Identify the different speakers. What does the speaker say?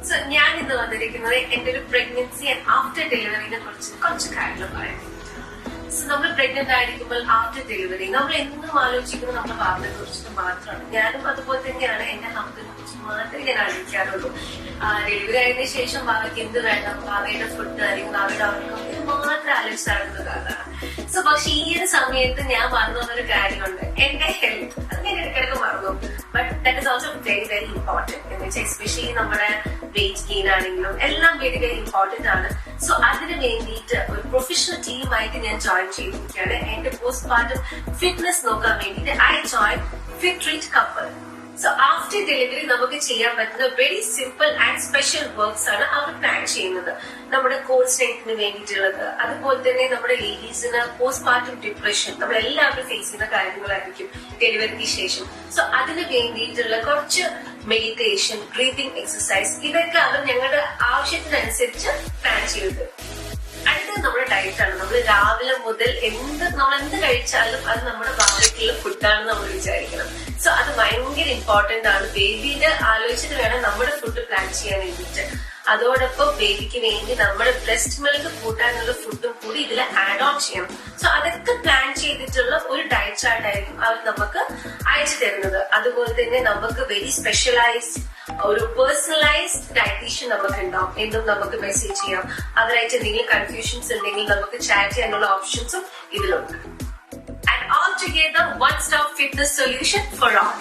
Speaker 1: So ഞാൻ ഇന്ന് വന്നിരിക്കുന്നത് എന്റെ ഒരു പ്രഗ്നൻസി ആൻഡ് ആഫ്റ്റർ ഡെലിവറിനെ കുറിച്ച് കുറച്ച് കാര്യങ്ങൾ പറയാം. സോ നമ്മൾ പ്രഗ്നന്റ് ആയിരിക്കുമ്പോൾ ആഫ്റ്റർ ഡെലിവറി നമ്മൾ എന്നും ആലോചിക്കുന്നത് നമ്മുടെ ഭാവിനെ കുറിച്ചിട്ട് മാത്രമാണ്. ഞാനും അതുപോലെ തന്നെയാണ്, എന്റെ ഹസ്ബൻഡിനെ കുറിച്ച് മാത്രമേ ഞാൻ ആലോചിക്കാറുള്ളൂ. ഡെലിവറി ആയതിനു ശേഷം ഭാവിക്ക് എന്ത് വേണം, ഭാവിയുടെ ഫുഡ് അല്ലെങ്കിൽ ഭാവിയുടെ ഉറക്കം, ഇത് മാത്രം ആലോചിച്ച് നടക്കുന്നതാണ്. സോ പക്ഷെ ഈ ഒരു സമയത്ത് ഞാൻ മറന്നു വന്നൊരു കാര്യമുണ്ട്, എന്റെ ഹെൽത്ത്. അത് ഞാൻ ഇടയ്ക്കിടയ്ക്ക് മറന്നു. But that is also very very important. എന്ന് വെച്ചാൽ എസ്പെഷ്യലി നമ്മുടെ വെയിറ്റ് ഗെയിൻ ആണെങ്കിലും എല്ലാം വെരി വെരി ഇമ്പോർട്ടന്റ് ആണ്. സോ അതിന് വേണ്ടിയിട്ട് ഒരു പ്രൊഫഷണൽ ടീമായിട്ട് ഞാൻ ജോയിൻ ചെയ്തിരിക്കുകയാണ്. എന്റെ പോസ്റ്റ്മോർട്ടം ഫിറ്റ്നസ് നോക്കാൻ വേണ്ടിയിട്ട് I join fit treat couple. So after delivery നമുക്ക് ചെയ്യാൻ പറ്റുന്ന very simple and special works ആണ് അവർ പ്ലാൻ ചെയ്യുന്നത്. നമ്മുടെ കോർ സ്ട്രെങ്ത്തിന് വേണ്ടിയിട്ടുള്ളത്, അതുപോലെ തന്നെ നമ്മുടെ ലേഡീസിന് പോസ്റ്റ്മോർട്ടം ഡിപ്രഷൻ നമ്മൾ എല്ലാവരും ഫേസ് ചെയ്യുന്ന കാര്യങ്ങളായിരിക്കും ഡെലിവറിക്ക് ശേഷം. സോ അതിന് വേണ്ടിയിട്ടുള്ള കുറച്ച് മെഡിറ്റേഷൻ, ബ്രീതിങ് എക്സസൈസ്, ഇതൊക്കെ അവർ ഞങ്ങളുടെ ആവശ്യത്തിനനുസരിച്ച് പ്ലാൻ ചെയ്തത്. അടുത്തത് നമ്മുടെ ഡയറ്റാണ്. നമ്മൾ രാവിലെ മുതൽ നമ്മൾ എന്ത് കഴിച്ചാലും അത് നമ്മുടെ ഭാവിക്കുള്ള ഫുഡാണെന്ന് നമ്മൾ വിചാരിക്കണം. സോ അത് ഭയങ്കര ഇമ്പോർട്ടന്റ് ആണ്. ബേബിയുടെ ആലോചിച്ചിട്ട് വേണം നമ്മുടെ ഫുഡ് പ്ലാൻ ചെയ്യാൻ വേണ്ടിയിട്ട്. അതോടൊപ്പം ബേബിക്ക് വേണ്ടി നമ്മുടെ ബ്രസ്റ്റ് മിൽക്ക് കൂട്ടാനുള്ള ഫുഡും കൂടി ഇതിൽ ആഡ് ഓൺ ചെയ്യണം. സോ അതൊക്കെ പ്ലാൻ ചെയ്തിട്ടുള്ള ഒരു ഡയറ്റ് ചാർട്ട് ആയിരിക്കും അവർ നമുക്ക് അയച്ചു തരുന്നത്. അതുപോലെ തന്നെ നമുക്ക് വെരി സ്പെഷ്യലൈസ്ഡ് ഒരു പേഴ്സണലൈസ്ഡ് ഡയറ്റീഷ്യൻ നമുക്ക് ഉണ്ടാവും. എന്നും നമുക്ക് മെസ്സേജ് ചെയ്യാം. അവരായിട്ട് എന്തെങ്കിലും കൺഫ്യൂഷൻസ് ഉണ്ടെങ്കിൽ നമുക്ക് ചാറ്റ് ചെയ്യാനുള്ള ഓപ്ഷൻസും ഇതിലുണ്ട്. And all together, one-stop fitness solution for all.